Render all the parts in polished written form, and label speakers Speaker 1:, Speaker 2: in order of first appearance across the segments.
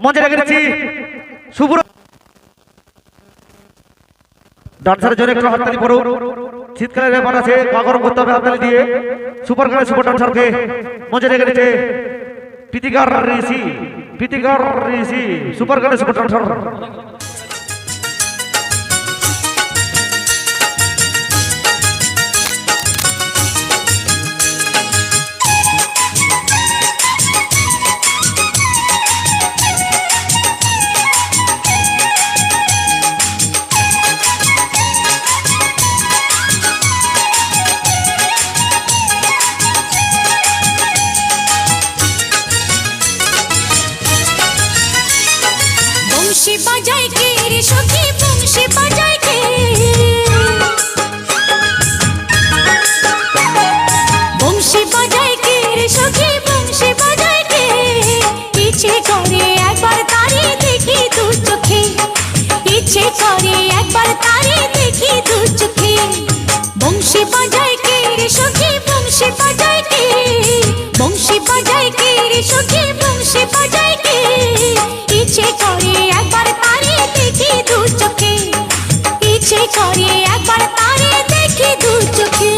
Speaker 1: মঞ্চে রেখেছি শুভ্র ডান্সারের জন্য একটু হাততালি পড়ো। শীতকালের ব্যাপার আছে, গা গরম করতে হবে হাততালি দিয়ে। সুপার গানের সুপার ডান্সারকে মঞ্চে রেখেছে প্রীতিকার ঋষি সুপার গানের সুপার ডান্সার।
Speaker 2: बंशी बजाय के रे सखी बंशी बजाय के बंशी बजाय के रे सखी बंशी बजाय के इच्छे करे एक बार तारे देखी दू चोखे इच्छे करे एक बार तारे देखी दू चोखे बंशी बजाय के रे सखी बंशी बजाय के बंशी बजाय के रे सखी बंशी बजाय के इच्छे करे एक बार तारे देखी दू चोखे इच्छे करे एक बार तारे देखी दू चोखे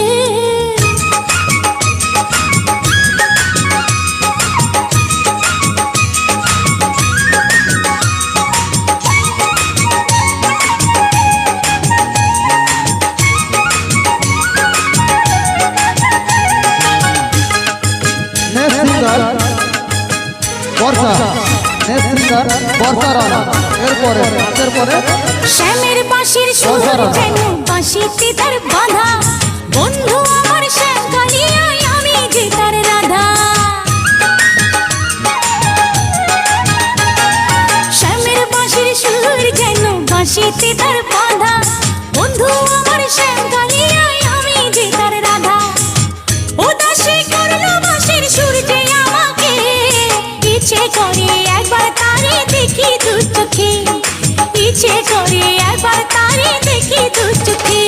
Speaker 2: শ্যামের বাঁশির সুর যেন বাঁশিতে তার বাঁধা বন্ধু আমার শ্যাম কালিয়ায় আমি যে তার রাধা শ্যামের বাঁশির সুর যেন বাঁশিতে তার বাঁধা বন্ধু আমার শ্যাম কালিয়ায় আমি যে তার রাধা উদাসী করলো বাঁশির সুর যে আমাকে ইচ্ছে করে একবার তারে দেখি দু চোখে ইচ্ছে করে একবার তারে দেখি দু চোখে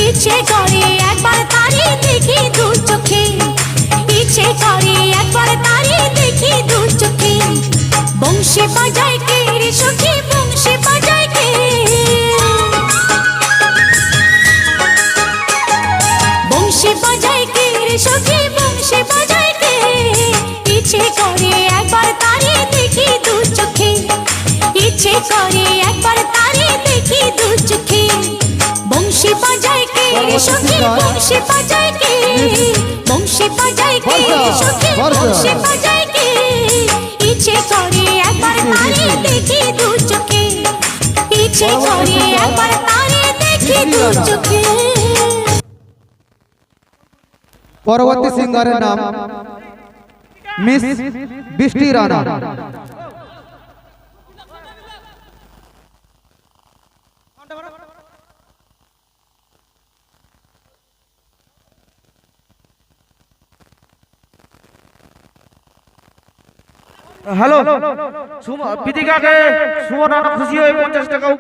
Speaker 2: ইচ্ছে করে একবার তারে দেখি দু চোখে ইচ্ছে করে একবার তারে দেখি দু চোখে বংশী বাজায় কে রে সখী বংশী বাজায় কে বংশী বাজায় কে রে সখী বংশী বাজায় কে ইচ্ছে করে একবার তারে দেখি দু চোখে ইচ্ছে করে একবার তারে দেখি দু চোখে বংশী বাজায় কে রে সখী বংশী বাজায় কে বংশী বাজায় কে রে সখী বংশী বাজায় কে ইচ্ছে করে একবার তারে দেখি দু চোখে ইচ্ছে করে একবার তারে দেখি দু চোখে।
Speaker 3: পরবর্তী সিঙ্গারের নাম মিস বৃষ্টি রানা।
Speaker 1: হ্যালো প্রীতিকাকে সুমন খুশি হয়ে 50 টাকা